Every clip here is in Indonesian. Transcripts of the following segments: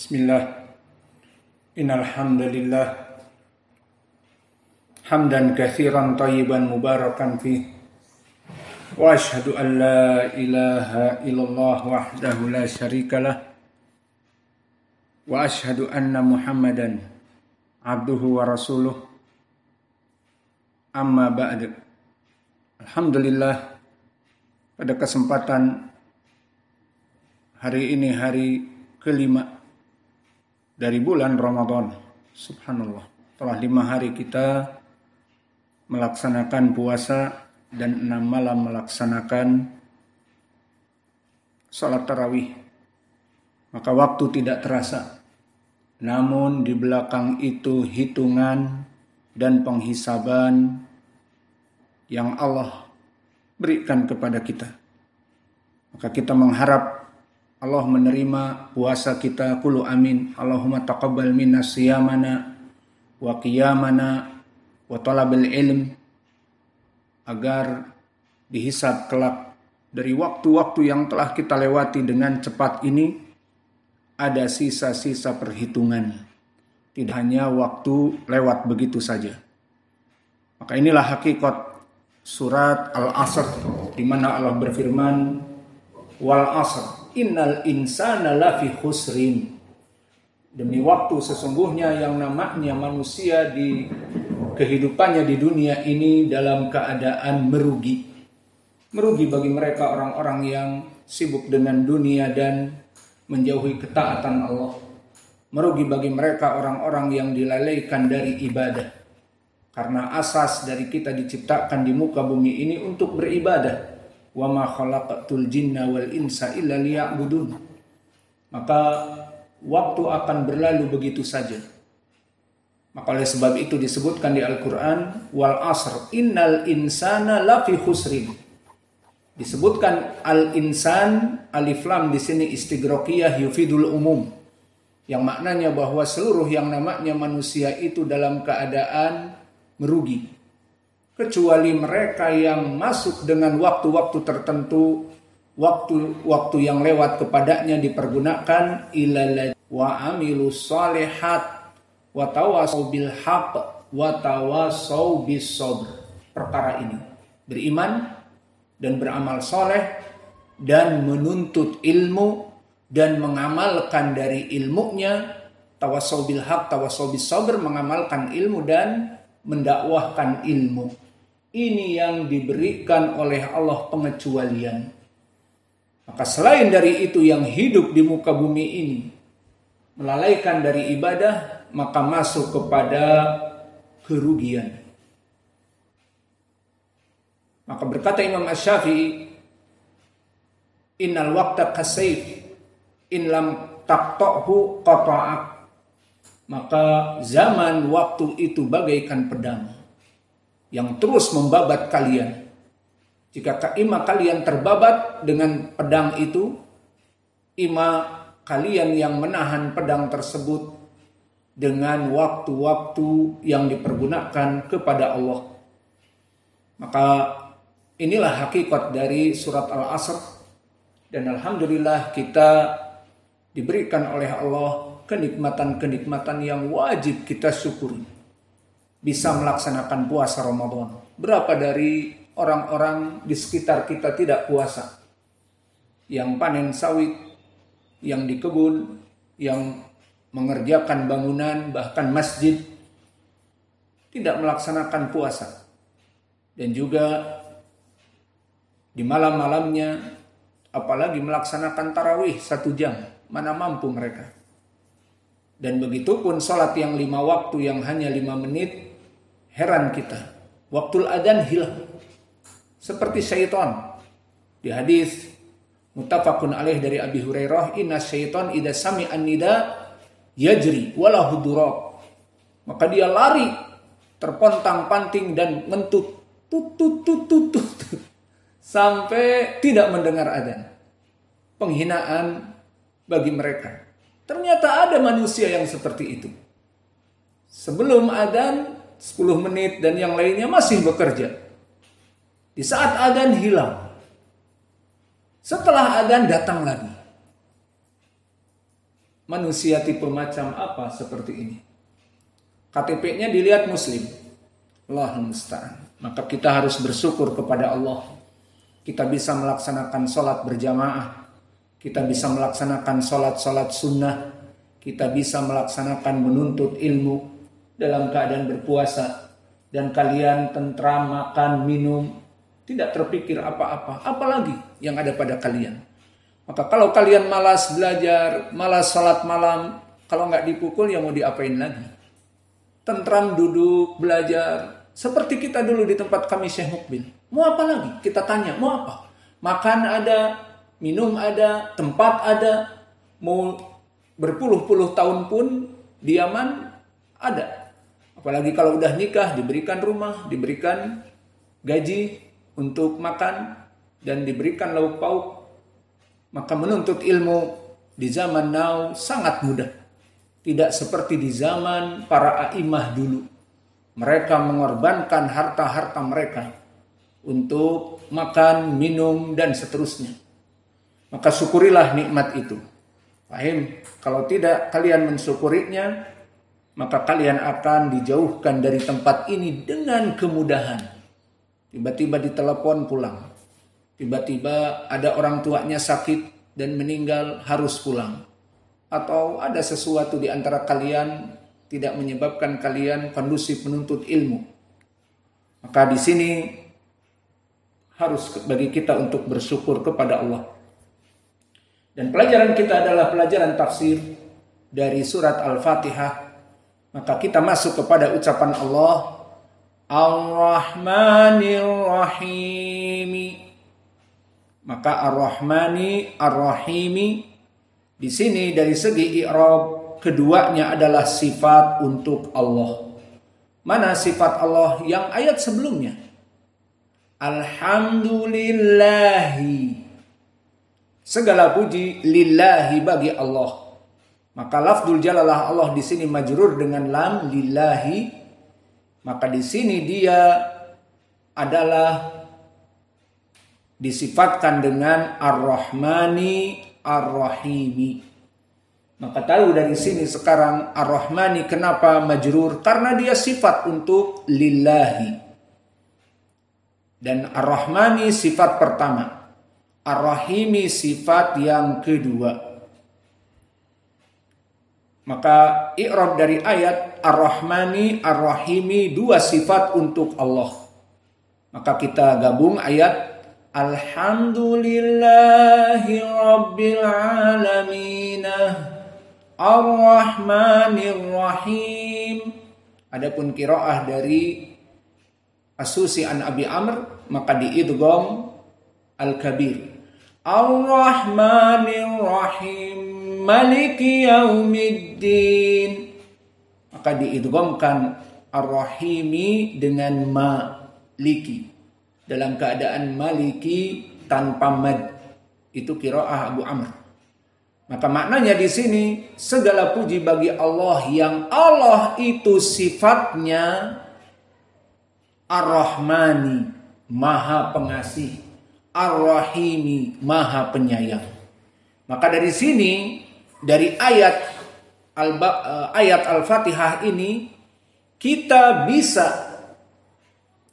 Bismillah. Innal hamdalillah hamdan katsiran thayyiban mubarakan fih. Wa asyhadu an la ilaha illallah wahdahu la syarikalah. Wa asyhadu anna Muhammadan abduhu wa rasuluh. Amma ba'd. Alhamdulillah, pada kesempatan hari ini hari kelima dari bulan Ramadan. Subhanallah, telah 5 hari kita melaksanakan puasa dan 6 malam melaksanakan salat tarawih. Maka waktu tidak terasa. Namun di belakang itu hitungan dan penghisaban yang Allah berikan kepada kita. Maka kita mengharap Allah menerima puasa kita. Qulu amin. Allahumma taqabbal minna siyamana wa qiyamana wa talabal ilm, agar dihisab kelak dari waktu-waktu yang telah kita lewati dengan cepat ini ada sisa-sisa perhitungan. Tidak hanya waktu lewat begitu saja. Maka inilah hakikat surat Al-Asr, di mana Allah berfirman, wal asr innal insana lafi khusrin. Demi waktu, sesungguhnya yang namanya manusia di kehidupannya di dunia ini dalam keadaan merugi. Merugi bagi mereka orang-orang yang sibuk dengan dunia dan menjauhi ketaatan Allah. Merugi bagi mereka orang-orang yang dilalaikan dari ibadah. Karena asas dari kita diciptakan di muka bumi ini untuk beribadah. Wa ma khalaqatul jinna wal insa illa liya'budun. Maka waktu akan berlalu begitu saja. Maka oleh sebab itu disebutkan di Al-Qur'an, wal asr innal insana lafi khusrin. Disebutkan al-insan, alif lam di sini istighraqiyah yufidul umum. Yang maknanya bahwa seluruh yang namanya manusia itu dalam keadaan merugi. Kecuali mereka yang masuk dengan waktu-waktu tertentu, waktu yang lewat kepadanya dipergunakan ilal wa amilus shalihat wa tawassaw bil haqq wa tawassaw bis sabr. Perkara ini, beriman dan beramal soleh dan menuntut ilmu dan mengamalkan dari ilmunya. Tawassaw bil haqq, tawassaw bis sabr, mengamalkan ilmu dan mendakwahkan ilmu. Ini yang diberikan oleh Allah pengecualian. Maka selain dari itu yang hidup di muka bumi ini melalaikan dari ibadah, maka masuk kepada kerugian. Maka berkata Imam Asy-Syafi'i, innal waqta kasayf in lam taqta'hu qata'ak. Maka zaman waktu itu bagaikan pedang yang terus membabat kalian. Jika ima kalian terbabat dengan pedang itu, ima kalian yang menahan pedang tersebut dengan waktu-waktu yang dipergunakan kepada Allah. Maka inilah hakikat dari surat Al-Asr. Dan alhamdulillah kita diberikan oleh Allah kenikmatan-kenikmatan yang wajib kita syukuri. Bisa melaksanakan puasa Ramadan. Berapa dari orang-orang di sekitar kita tidak puasa? Yang panen sawit, yang di kebun, yang mengerjakan bangunan, bahkan masjid, tidak melaksanakan puasa. Dan juga di malam-malamnya, apalagi melaksanakan tarawih 1 jam, mana mampu mereka. Dan begitu pun sholat yang 5 waktu yang hanya 5 menit, heran kita, waktul adzan hilang. Seperti syaitan. Di hadis muttafaqun alaih dari Abi Hurairah, inna syaitan idza sami'an nida yajri walahu duraq. Maka dia lari, terpontang-panting dan ngentut tut sampai tidak mendengar adzan. Penghinaan bagi mereka. Ternyata ada manusia yang seperti itu. Sebelum adzan 10 menit dan yang lainnya masih bekerja. Di saat adzan hilang. Setelah adzan datang lagi. manusia tipe macam apa seperti ini? KTP-nya dilihat Muslim. Allahul musta'an. Maka kita harus bersyukur kepada Allah. Kita bisa melaksanakan sholat berjamaah. Kita bisa melaksanakan sholat sunnah. Kita bisa melaksanakan menuntut ilmu dalam keadaan berpuasa. Dan kalian tentram, makan, minum. Tidak terpikir apa-apa. Apalagi yang ada pada kalian. Maka kalau kalian malas belajar, malas sholat malam. Kalau nggak dipukul ya mau diapain lagi? Tentram duduk, belajar. Seperti kita dulu di tempat kami Syekh Mukbil. Mau apa lagi? Kita tanya, mau apa? Makan ada, minum ada, tempat ada. Mau berpuluh-puluh tahun pun diaman ada. Apalagi kalau udah nikah, diberikan rumah, diberikan gaji untuk makan, dan diberikan lauk pauk. Maka menuntut ilmu di zaman now sangat mudah. Tidak seperti di zaman para a'imah dulu. Mereka mengorbankan harta-harta mereka untuk makan, minum, dan seterusnya. Maka syukurilah nikmat itu. Paham? Kalau tidak kalian mensyukurinya, maka kalian akan dijauhkan dari tempat ini dengan kemudahan. Tiba-tiba ditelepon pulang. Tiba-tiba ada orang tuanya sakit dan meninggal, harus pulang. Atau ada sesuatu di antara kalian tidak menyebabkan kalian kondusif menuntut ilmu. Maka di sini harus bagi kita untuk bersyukur kepada Allah. Dan pelajaran kita adalah pelajaran tafsir dari surat Al-Fatihah. Maka kita masuk kepada ucapan Allah, Ar-Rahmanir Rahim. Maka Ar-Rahmani, Ar-Rahimi di sini dari segi i'rab keduanya adalah sifat untuk Allah. Mana sifat Allah yang ayat sebelumnya? Alhamdulillahi. Segala puji lillahi bagi Allah. Maka lafdzul jalalah Allah di sini majrur dengan lam lillahi. Maka di sini dia adalah disifatkan dengan Ar-Rahmani Ar-Rahimi. Maka tahu dari sini sekarang Ar-Rahmani kenapa majrur? Karena dia sifat untuk lillahi. Dan Ar-Rahmani sifat pertama. Ar-Rahimi sifat yang kedua. Maka i'rab dari ayat Ar-Rahmani Ar-Rahimi dua sifat untuk Allah. Maka kita gabung ayat Alhamdulillahi Rabbil Alamin Ar-Rahmanir Rahim. Adapun qiraah dari As-Susi an Abi Amr maka diidgham Al-Kabir. Ar-Rahmanir Rahim Maliki Yaumiddin. Maka diidghamkan Ar-Rahimi dengan Maliki. Dalam keadaan maliki tanpa mad. Itu qiraah Abu Amr. Maka maknanya di sini segala puji bagi Allah yang Allah itu sifatnya Ar-Rahmani, Maha Pengasih, Ar-Rahimi, Maha Penyayang. Maka dari sini dari ayat Al-Fatihah ini kita bisa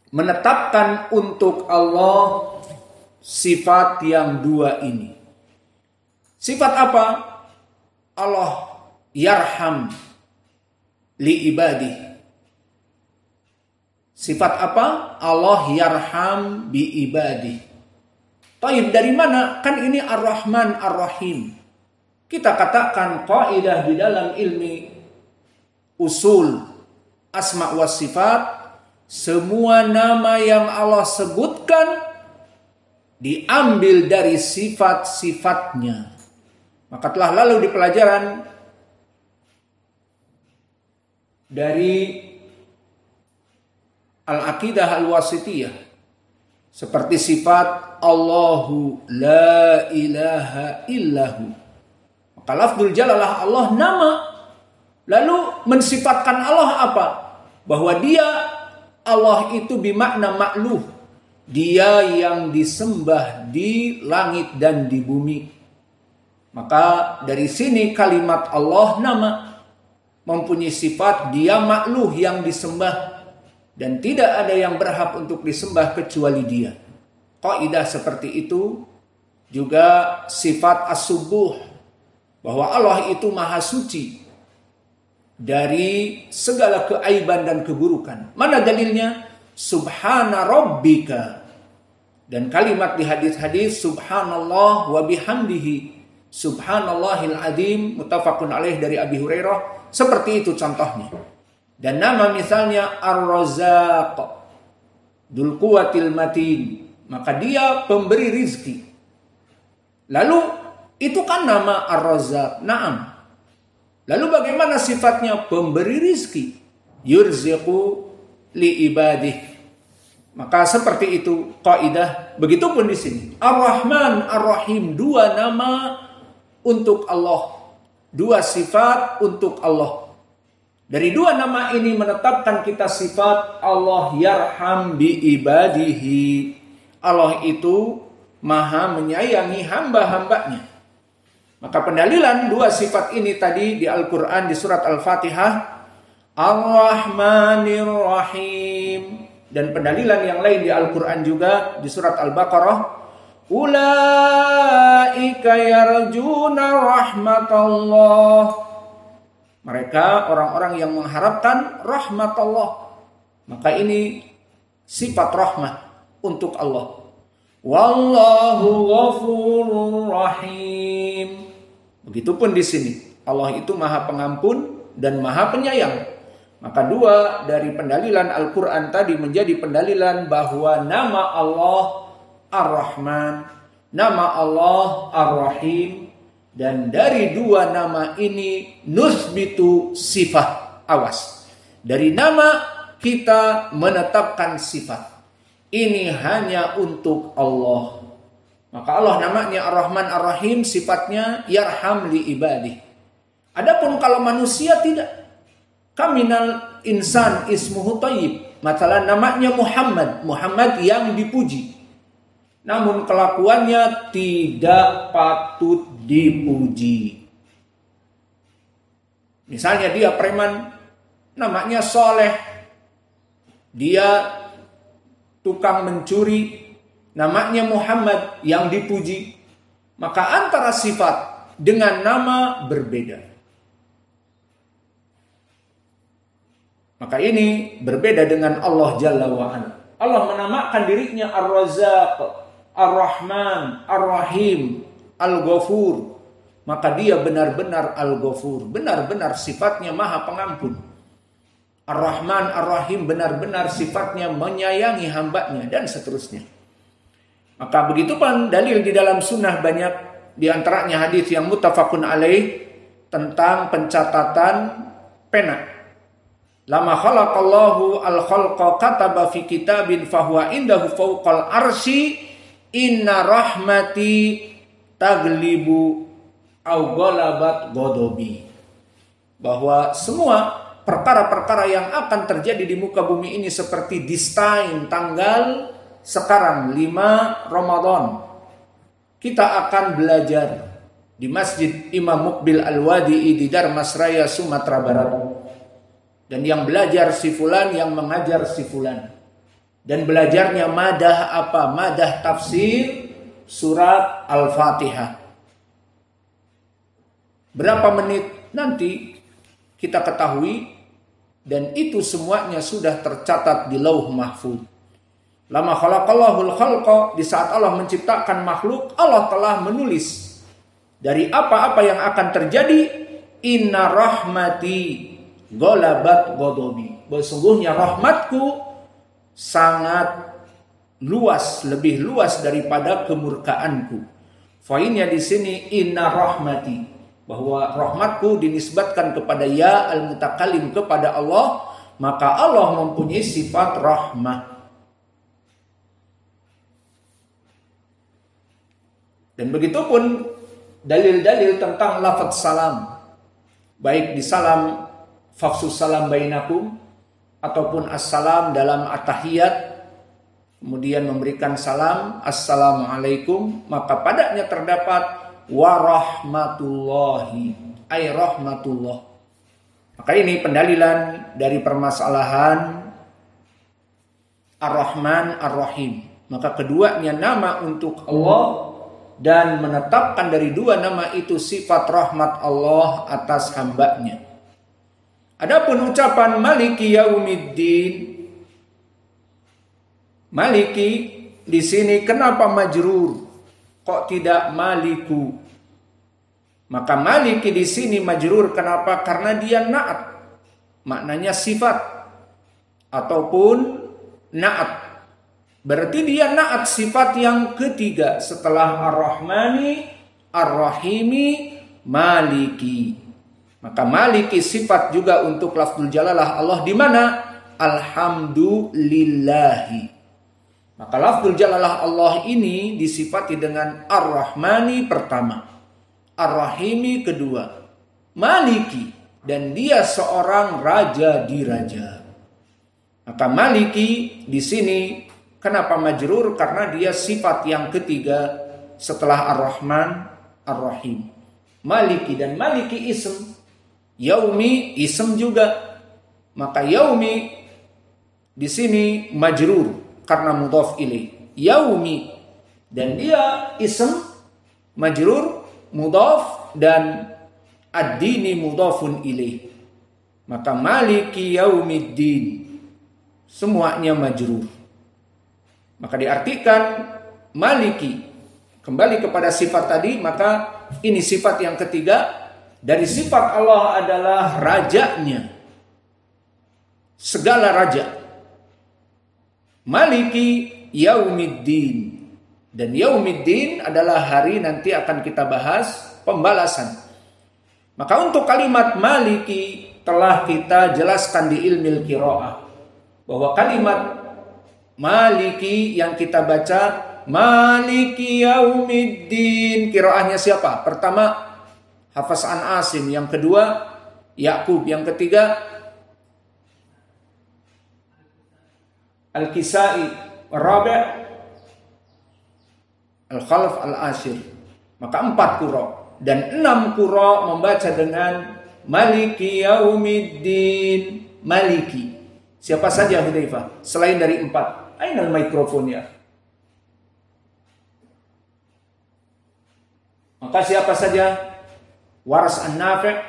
menetapkan untuk Allah sifat yang dua ini. Sifat apa? Allah yarham li ibadih. Sifat apa? Allah yarham bi ibadih. Taib dari mana? Kan ini Ar-Rahman Ar-Rahim. Kita katakan kaidah di dalam ilmi usul asma wa sifat. Semua nama yang Allah sebutkan diambil dari sifat-sifatnya. Maka telah lalu di pelajaran dari Al-Aqidah Al-Wasitiyah seperti sifat Allahu la ilaha illahu. Maka lafdzul jalalah Allah nama. Lalu mensifatkan Allah apa? Bahwa dia Allah itu bimakna ma'luh. Dia yang disembah di langit dan di bumi. Maka dari sini kalimat Allah nama mempunyai sifat dia makhluk yang disembah dan tidak ada yang berhak untuk disembah kecuali dia. Kaidah seperti itu juga sifat as-subuh, bahwa Allah itu maha suci dari segala keaiban dan keburukan. Mana dalilnya? Subhana rabbika. Dan kalimat di hadis-hadis subhanallah wa bihamdihi subhanallahil azim muttafaqun alaih dari Abi Hurairah, seperti itu contohnya. Dan nama misalnya Ar-Razzaq, Dzul Quwwatil Matin, maka dia pemberi rizki. Lalu itu kan nama Ar-Razzaq, na'am. Lalu bagaimana sifatnya? Pemberi rizki. Yurziqu li ibadih. Maka seperti itu kaidah. Begitupun di sini. Ar-Rahman, Ar-Rahim, dua nama untuk Allah. Dua sifat untuk Allah. Dari dua nama ini menetapkan kita sifat Allah yarham bi ibadihi. Allah itu maha menyayangi hamba-hambanya. Maka pendalilan dua sifat ini tadi di Al-Quran di surat Al-Fatihah. Ar-Rahmanir Rahim. Dan pendalilan yang lain di Al-Quran juga di surat Al-Baqarah. Ulaika yarjuna rahmatallah. Mereka orang-orang yang mengharapkan rahmat Allah. Maka ini sifat rahmat untuk Allah. Wallahu ghafurur rahim. Begitupun di sini. Allah itu maha pengampun dan maha penyayang. Maka dua dari pendalilan Al-Quran tadi menjadi pendalilan bahwa nama Allah Ar-Rahman, nama Allah Ar-Rahim, dan dari dua nama ini nusbitu sifat. Awas, dari nama kita menetapkan sifat. Ini hanya untuk Allah. Maka Allah namanya Ar-Rahman Ar-Rahim, sifatnya yarham li ibadih. Adapun kalau manusia tidak. Kaminal insan ismuhu thayyib. Masalah namanya Muhammad. Muhammad yang dipuji. Namun kelakuannya tidak patut dipuji. Misalnya dia preman. Namanya Soleh. Dia tukang mencuri. Namanya Muhammad yang dipuji. Maka antara sifat dengan nama berbeda. Maka ini berbeda dengan Allah Jalla wa'ala. Allah menamakan dirinya Ar-Razzaq, Ar-Rahman, Ar-Rahim, Al-Ghafur. Maka dia benar-benar Al-Ghafur. Benar-benar sifatnya maha pengampun. Ar-Rahman, Ar-Rahim benar-benar sifatnya menyayangi hambanya dan seterusnya. Maka begitu pun dalil di dalam sunnah banyak. Di antaranya hadis yang muttafaqun alaih tentang pencatatan pena. Lama khalaqallahu al-khalqa kataba fi kitabin fahuwa indahu fawqal arsy inna rahmati taglibu au ghalabat ghadabi. Bahwa semua perkara-perkara yang akan terjadi di muka bumi ini seperti desain tanggal sekarang 5 Ramadan. Kita akan belajar di Masjid Imam Muqbil Al-Wadi'i di Darmasraya, Sumatera Barat. Dan yang belajar si fulan, yang mengajar si fulan. Dan belajarnya madah apa? Madah tafsir surat Al-Fatihah. Berapa menit nanti kita ketahui. Dan itu semuanya sudah tercatat di Lauh Mahfuz. Lama khalaqallahul khalqa, di saat Allah menciptakan makhluk, Allah telah menulis dari apa-apa yang akan terjadi. Inna rahmati ghalabat ghadabi. Sesungguhnya rahmatku sangat luas, lebih luas daripada kemurkaanku. Poinnya di sini inna rahmati, bahwa rahmatku dinisbatkan kepada ya al-mutakallim, kepada Allah, maka Allah mempunyai sifat rahmah. Dan begitupun dalil-dalil tentang lafaz salam, baik di salam Fafsus salam bainakum ataupun assalam dalam at-tahiyat, kemudian memberikan salam assalamualaikum, maka padanya terdapat wa rahmatullahi, ay rahmatullah. Maka ini pendalilan dari permasalahan Ar-Rahman Ar-Rahim. Maka keduanya nama untuk Allah dan menetapkan dari dua nama itu sifat rahmat Allah atas hambanya. Adapun ucapan Maliki Yaumiddin, Maliki di sini kenapa majrur? Kok tidak Maliku? Maka Maliki di sini majrur kenapa? Karena dia na'at. Maknanya sifat ataupun na'at. Berarti dia na'at sifat yang ketiga setelah Ar-Rahmani, Ar-Rahimi, Maliki. Maka Maliki sifat juga untuk lafzul jalalah Allah di mana? Alhamdulillahi. Maka lafzul jalalah Allah ini disifati dengan Ar-Rahmani pertama, Ar-Rahimi kedua, Maliki, dan dia seorang raja di raja. Maka Maliki di sini kenapa majrur? Karena dia sifat yang ketiga setelah Ar-Rahman, Ar-Rahim. Maliki, dan Maliki ism. Yaumi ism juga. Maka Yaumi di sini majrur karena mudhaf ilaih. Yaumi, dan dia ism majrur mudhaf dan ad-dini mudhafun ilaih. Maka Maliki Yaumiddin semuanya majrur. Maka diartikan Maliki kembali kepada sifat tadi, maka ini sifat yang ketiga dari sifat Allah adalah rajanya, segala raja. Maliki Yaumiddin, dan Yaumiddin adalah hari nanti akan kita bahas pembalasan. Maka untuk kalimat Maliki telah kita jelaskan di ilmil qiraah bahwa kalimat Maliki yang kita baca Maliki Yaumiddin, qiraahnya siapa? Pertama Hafs an Asim, yang kedua Ya'qub, yang ketiga Al-Kisai, Rabi' Al-Khalaf Al-Ashir. Maka 4 qura dan 6 qura membaca dengan Maliki Yaumiddin, Maliki. Siapa saja Hudzaifah selain dari 4? Ainal mikrofon ya. Maka siapa saja? Waras An-Nafi',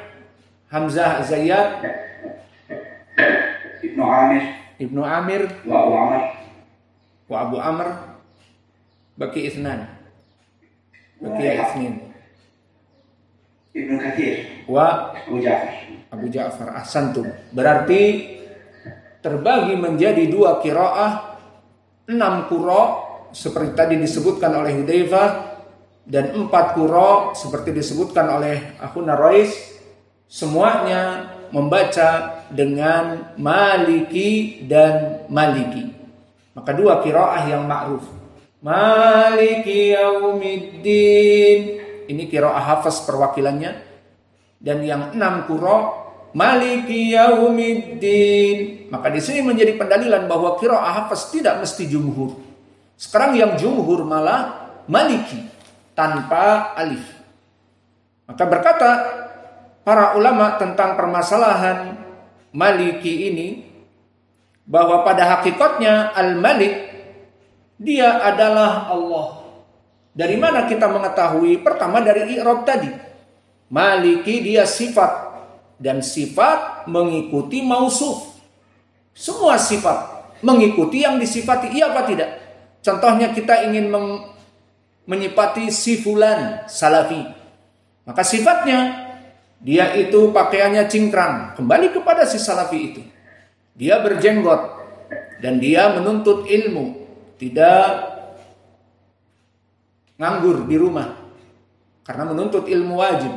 Hamzah Zayyad, Ibnu Amir, wa Abu Amr, baki ithnan, baki ithnin, Ibnu Katsir, wa Abu Ja'far. Ahsantum. Berarti terbagi menjadi 2 qiraah, 6 qura seperti tadi disebutkan oleh Hudzaifah, dan 4 qura seperti disebutkan oleh Akhuna Rais. Semuanya membaca dengan Maliki dan Maliki. Maka 2 qiraah yang ma'ruf. Maliki Yaumiddin, ini qiraah Hafs perwakilannya. Dan yang 6 qura Maliki Yaumiddin. Maka di sini menjadi pendalilan bahwa qiraah Hafs tidak mesti jumhur. Sekarang yang jumhur malah Maliki tanpa alif. Maka berkata para ulama tentang permasalahan Maliki ini bahwa pada hakikatnya Al-Malik dia adalah Allah. Dari mana kita mengetahui? Pertama dari i'rab tadi. Maliki dia sifat, dan sifat mengikuti mausuf. Semua sifat mengikuti yang disifati, iya apa tidak? Contohnya kita ingin menyifati si fulan salafi. Maka sifatnya dia itu pakaiannya cingkrang, kembali kepada si salafi itu. Dia berjenggot dan dia menuntut ilmu, tidak nganggur di rumah karena menuntut ilmu wajib.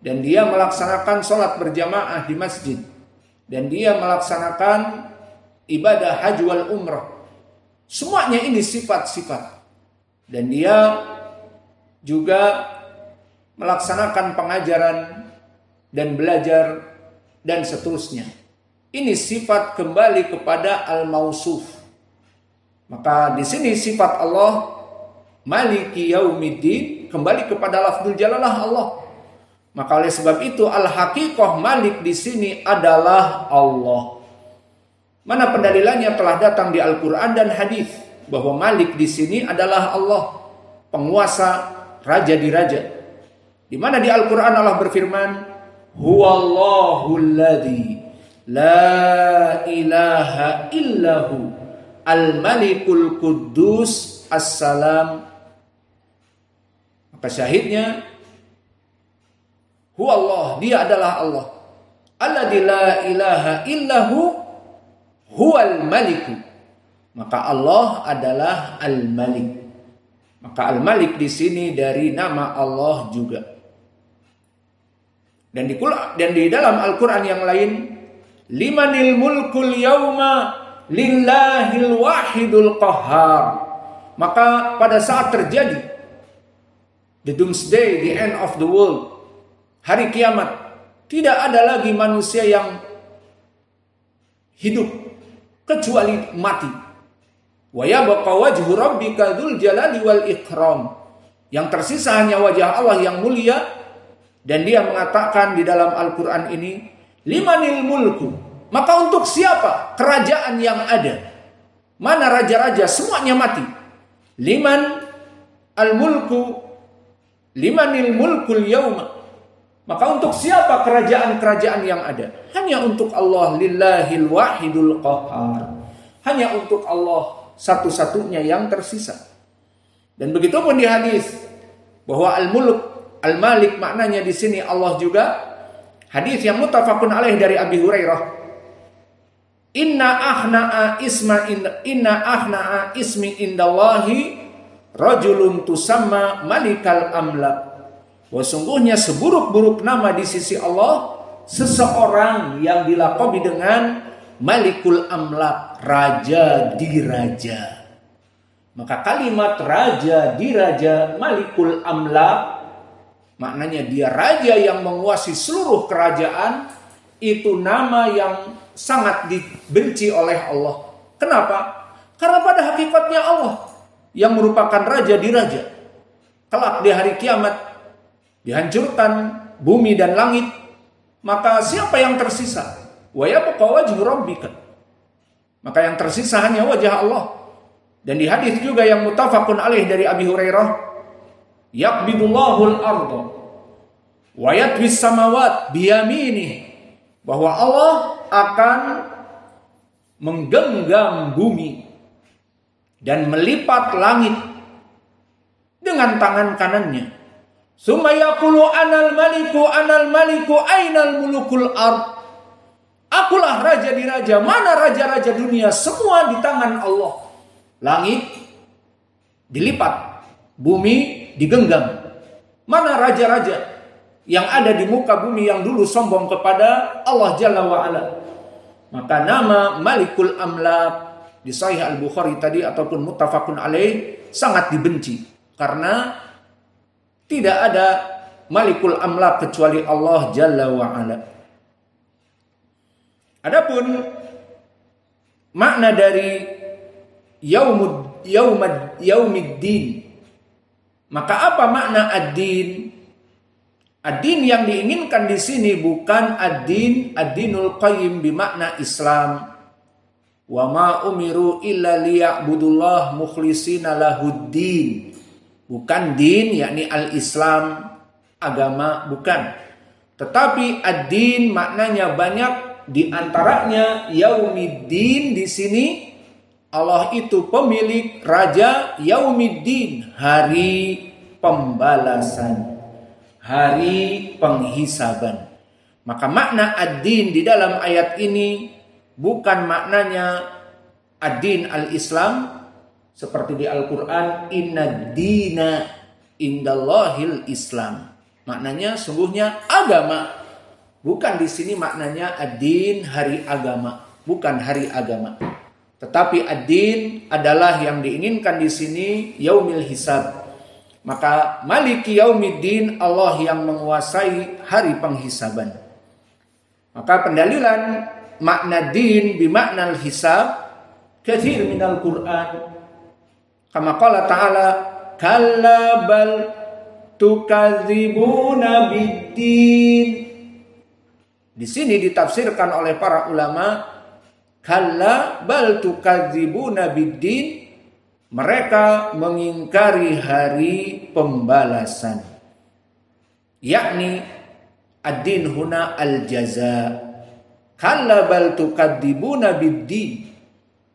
Dan dia melaksanakan sholat berjamaah di masjid. Dan dia melaksanakan ibadah haji wal umrah. Semuanya ini sifat-sifat. Dan dia juga melaksanakan pengajaran dan belajar dan seterusnya. Ini sifat kembali kepada al-mausuf. Maka di sini sifat Allah Maliki Yaumiddin kembali kepada lafzul jalalah Allah. Maka oleh sebab itu al-haqiqah Malik di sini adalah Allah. Mana pendalilannya telah datang di Al-Qur'an dan hadis bahwa Malik di sini adalah Allah, penguasa, raja di raja. Di mana di Al-Qur'an Allah berfirman, "Huwallahul ladzi la ilaha illahu al-malikul quddus as-salam." Maka syahidnya huwallah, dia adalah Allah. Alladzi la ilaha illahu huwal maliku. Maka Allah adalah al-malik. Maka al-malik di sini dari nama Allah juga. Dan di dalam Al-Qur'an yang lain, limanil mulkul yauma lillahil wahidul qahhar. Maka pada saat terjadi the doomsday, the end of the world, hari kiamat, tidak ada lagi manusia yang hidup kecuali mati. Wa yabqa wajhu rabbika dzul jalali wal ikram. Yang tersisa hanya wajah Allah yang mulia, dan dia mengatakan di dalam Al-Qur'an ini, limanil mulku. Maka untuk siapa kerajaan yang ada? Mana raja-raja? Semuanya mati. Liman al-mulku, limanil mulkul yauma. Maka untuk siapa kerajaan-kerajaan yang ada? Hanya untuk Allah, lillahil wahidul qahhar. Hanya untuk Allah satu-satunya yang tersisa. Dan begitu pun di hadis bahwa al-mulk, al-malik maknanya di sini Allah juga. Hadis yang muttafaqun alaih dari Abi Hurairah. Inna ahna'a ismi indallahi rajulun tusamma malikal amlak. Sungguhnya seburuk-buruk nama di sisi Allah seseorang yang dilaqabi dengan Malikul Amlak, raja di raja. Maka kalimat raja di raja, Malikul Amlak, maknanya dia raja yang menguasai seluruh kerajaan. Itu nama yang sangat dibenci oleh Allah. Kenapa? Karena pada hakikatnya Allah yang merupakan raja di raja. Kelak di hari kiamat dihancurkan bumi dan langit, maka siapa yang tersisa? Wa yabqa wajhu rabbika. Maka yang tersisa hanya wajah Allah. Dan di hadis juga yang muttafaqun alaih dari Abi Hurairah, yaqbidullahul arda wa yatwis samawat biyaminih, bahwa Allah akan menggenggam bumi dan melipat langit dengan tangan kanannya. Summa yaqulu anal maliku ainal mulukul ard. Akulah raja di raja. Mana raja-raja dunia? Semua di tangan Allah. Langit dilipat, bumi digenggam. Mana raja-raja yang ada di muka bumi yang dulu sombong kepada Allah Jalla wa'ala? Maka nama Malikul Amlak di Sahih Al-Bukhari tadi ataupun muttafaqun alaih sangat dibenci. Karena tidak ada Malikul Amlak kecuali Allah Jalla wa'ala. Adapun makna dari yaumiddin, maka apa makna ad-din? Ad-din yang diinginkan di sini bukan ad-dinul qayyim bimakna Islam. Wa ma umiru illa liya'budullah mukhlishina lahuddin. Bukan din, yakni al-Islam, agama, bukan. Tetapi ad-din maknanya banyak, di antaranya yaumiddin di sini Allah itu pemilik raja yaumiddin, hari pembalasan, hari penghisaban. Maka makna ad-din di dalam ayat ini bukan maknanya ad-din al-Islam seperti di Al-Qur'an, inna dina indallahil Islam. Maknanya sungguhnya agama. Bukan di sini maknanya ad-din hari agama, bukan hari agama. Tetapi ad-din adalah yang diinginkan di sini yaumil hisab. Maka maliki yaumiddin, Allah yang menguasai hari penghisaban. Maka pendalilan makna din bimakna al-hisab katsir minal Qur'an. Kama qala ta'ala kalla bal tukadzibuna biddin. Di sini ditafsirkan oleh para ulama, kalla bal tukadzibuna biddin, mereka mengingkari hari pembalasan. Yakni ad-din huna al-jaza. Kalla bal tukadzibuna biddin,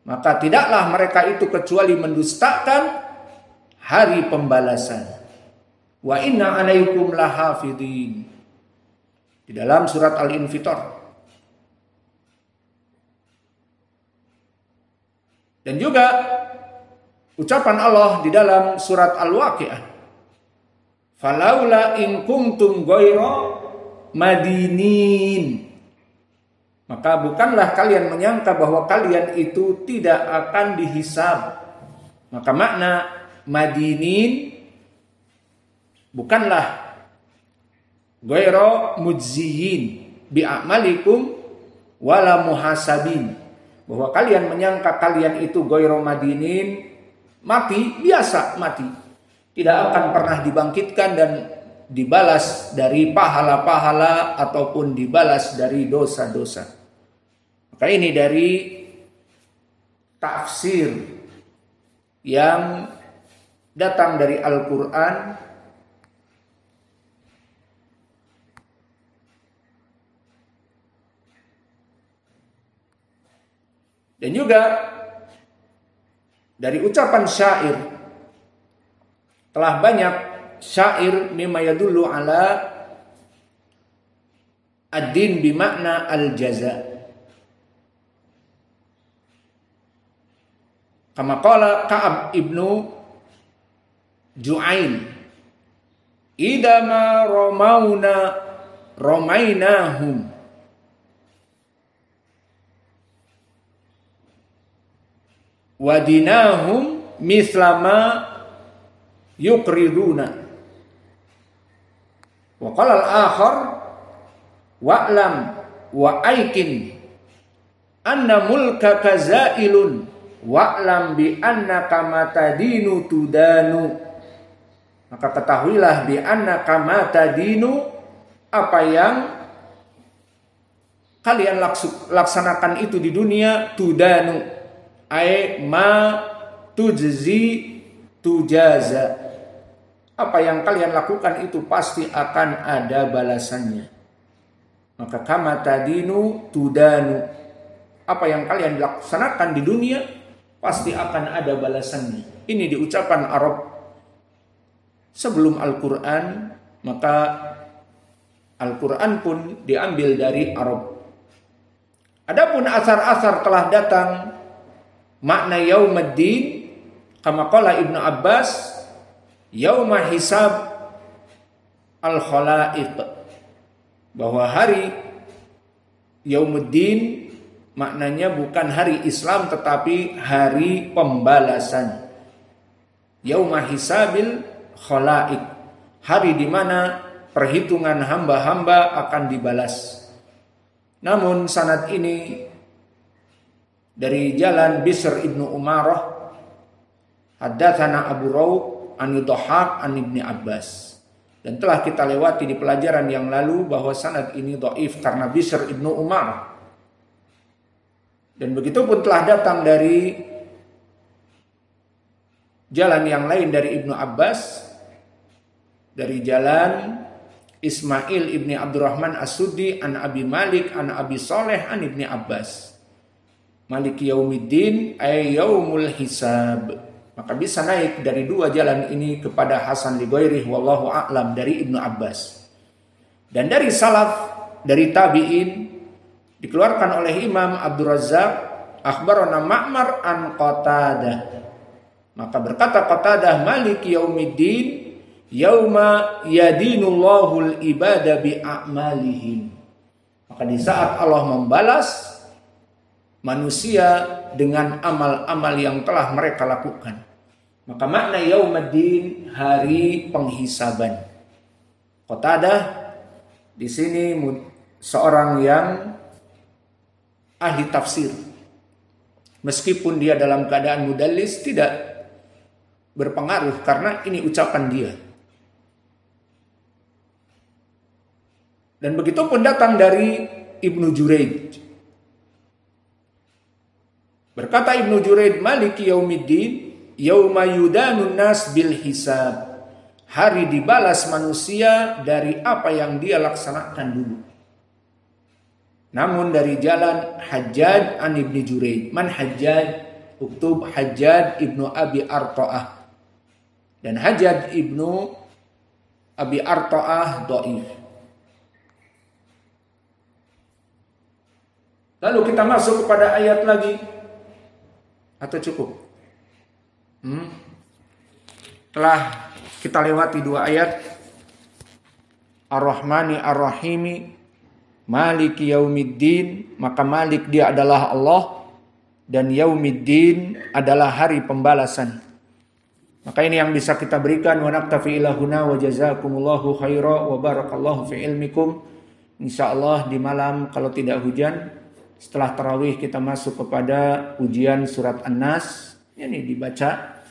maka tidaklah mereka itu kecuali mendustakan hari pembalasan. Wa inna alaikum lahafidhin, di dalam surat Al-Infitar. Dan juga ucapan Allah di dalam surat Al-Waqiah, falaula in kuntum ghairu madinin, maka bukanlah kalian menyangka bahwa kalian itu tidak akan dihisab. Maka makna madinin bukanlah ghairu mujziyin bi'amalikum wala muhasabin, bahwa kalian menyangka kalian itu ghairu madinin, mati, biasa mati, tidak akan pernah dibangkitkan dan dibalas dari pahala-pahala ataupun dibalas dari dosa-dosa. Maka ini dari tafsir yang datang dari Al-Quran dan juga dari ucapan syair. Telah banyak syair mimma yadullu ala ad-din bimakna al-jaza. Kama qala Ka'ab ibnu Ju'ail, idama romainahum wadinahum mislama yukriduna. Wa qala al-akhar wa'lam wa aikin anna mulkaka zailun wa'lam bi annaka matadinu tudanu. Maka ketahuilah bi annaka matadinu, apa yang kalian laksanakan itu di dunia, tudanu ay ma tujzi tujaza, apa yang kalian lakukan itu pasti akan ada balasannya. Maka kama tadinu tudanu, apa yang kalian laksanakan di dunia pasti akan ada balasannya. Ini di ucapan Arab sebelum Al-Quran, maka Al-Quran pun diambil dari Arab. Adapun asar-asar telah datang makna yaumaddin, kama qala Ibnu Abbas, yauma hisab al-khalaiq, bahwa hari yaumuddin maknanya bukan hari Islam tetapi hari pembalasan. Yauma hisabil khalaiq, hari di mana perhitungan hamba-hamba akan dibalas. Namun sanad ini dari jalan Bisr ibnu Umarah, haddatsana Abu Rawq an Dhahhak an Ibni Abbas. Dan telah kita lewati di pelajaran yang lalu bahwa sanad ini dhaif karena Bisr ibnu Umarah. Dan begitu pun telah datang dari jalan yang lain dari Ibnu Abbas, dari jalan Ismail ibni Abdurrahman As-Suddi an Abi Malik an Abi Saleh an Ibni Abbas, Maliki yaumiddin ay yaumul hisab. Maka bisa naik dari dua jalan ini kepada Hasan li ghairihi wallahu a'lam dari Ibnu Abbas. Dan dari salaf, dari tabi'in, dikeluarkan oleh Imam Abdul Razzaq, akhbarana Ma'mar an Qatadah. Maka berkata Qatadah, Maliki yaumiddin yauma yadinullahul ibada bi a'malihim. Maka di saat Allah membalas manusia dengan amal-amal yang telah mereka lakukan. Maka makna yaumaddin, hari penghisaban. Qatadah di sini seorang yang ahli tafsir. Meskipun dia dalam keadaan mudallis, tidak berpengaruh karena ini ucapan dia. Dan begitu pun datang dari Ibnu Juraid. Berkata Ibnu Juraid, Maliki yaumiddin, yauma yudanun nas bil hisab. Hari dibalas manusia dari apa yang dia laksanakan dulu. Namun dari jalan Hajjaj an Ibnu Juraid. Man Hajjaj? Uktub Hajjaj ibnu Abi Arta'ah. Dan Hajjaj ibnu Abi Arta'ah dhaif. Lalu kita masuk kepada ayat lagi. Atau cukup? Telah kita lewati 2 ayat. Ar-Rahmani Ar-Rahimi, Maliki Yaumiddin. Maka Malik dia adalah Allah. Dan Yaumiddin adalah hari pembalasan. Maka ini yang bisa kita berikan. Wa naktafi ilahuna wa jazakumullahu khaira wa barakallahu fi ilmikum. InsyaAllah di malam kalau tidak hujan, setelah tarawih kita masuk kepada ujian surat An-Nas, ini dibaca,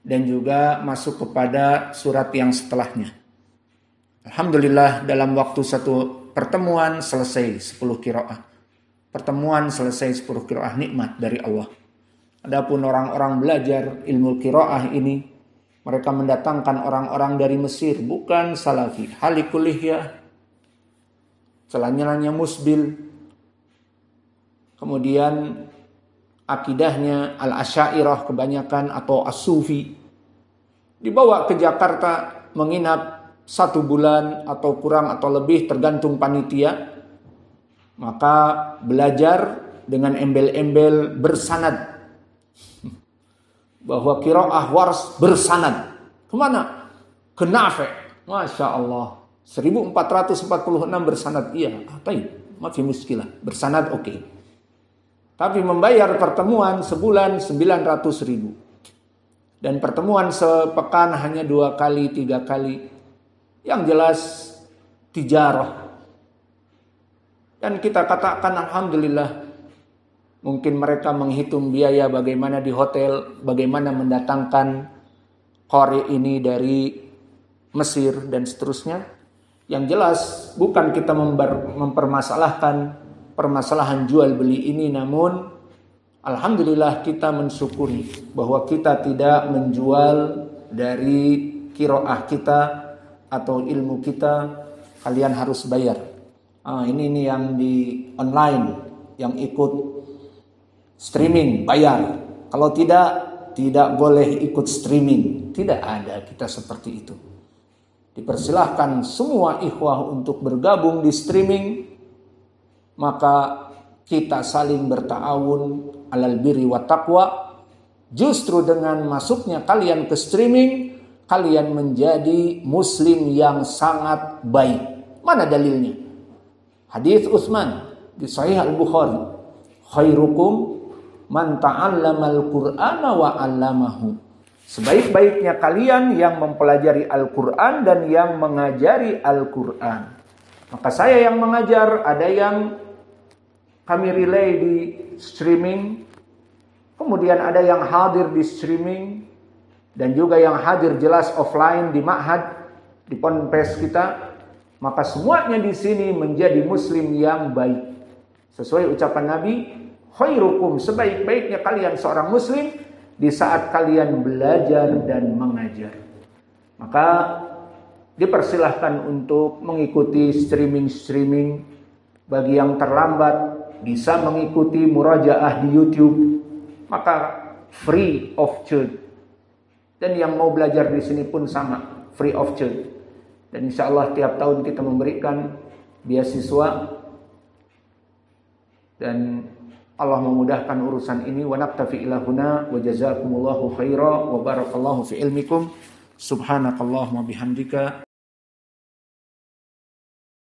dan juga masuk kepada surat yang setelahnya. Alhamdulillah dalam waktu 1 pertemuan selesai 10 qiraah. Pertemuan selesai 10 qiraah, nikmat dari Allah. Adapun orang-orang belajar ilmu qiraah ini, mereka mendatangkan orang-orang dari Mesir, bukan salafi. Halikul lihya, celananya musbil. Kemudian akidahnya al-asyairah kebanyakan atau as-sufi. Dibawa ke Jakarta menginap 1 bulan atau kurang atau lebih tergantung panitia. Maka belajar dengan embel-embel bersanad. Bahwa qiraah wars bersanad. Kemana? Ke Nafi'. Masya Allah. 1446 bersanad. Iya, mafi muskilah. Bersanad oke. Tapi membayar pertemuan sebulan 900.000. Dan pertemuan sepekan hanya 2 kali, 3 kali. Yang jelas tijarah. Dan kita katakan alhamdulillah. Mungkin mereka menghitung biaya bagaimana di hotel, bagaimana mendatangkan qari ini dari Mesir dan seterusnya. Yang jelas bukan kita mempermasalahkan permasalahan jual beli ini, namun alhamdulillah kita mensyukuri bahwa kita tidak menjual dari qiraah kita atau ilmu kita. Kalian harus bayar. Ini yang di online, yang ikut streaming bayar. Kalau tidak boleh ikut streaming. Tidak ada kita seperti itu. Dipersilahkan semua ikhwah untuk bergabung di streaming. Maka kita saling berta'awun alal birri wa taqwa. Justru dengan masuknya kalian ke streaming, kalian menjadi muslim yang sangat baik. Mana dalilnya? Hadis Utsman di Sahih Al-Bukhari. Khairukum man ta'allamal Qur'ana wa 'allamahu. Sebaik-baiknya kalian yang mempelajari Al-Qur'an dan yang mengajari Al-Qur'an. Maka saya yang mengajar, ada yang kami relay di streaming, kemudian ada yang hadir di streaming, dan juga yang hadir jelas offline di ma'had, di ponpes kita. Maka semuanya di sini menjadi muslim yang baik. Sesuai ucapan Nabi, khairukum, sebaik-baiknya kalian seorang muslim di saat kalian belajar dan mengajar. Maka dipersilahkan untuk mengikuti streaming-streaming. Bagi yang terlambat bisa mengikuti murajaah di YouTube, maka free of charge. Dan yang mau belajar di sini pun sama, free of charge. Dan insya Allah tiap tahun kita memberikan beasiswa. Dan Allah memudahkan urusan ini. Wa naktafi ilahuna wa jazakumullahu khaira wa barakallahu fi ilmikum. Subhanakallahumma bihamdika.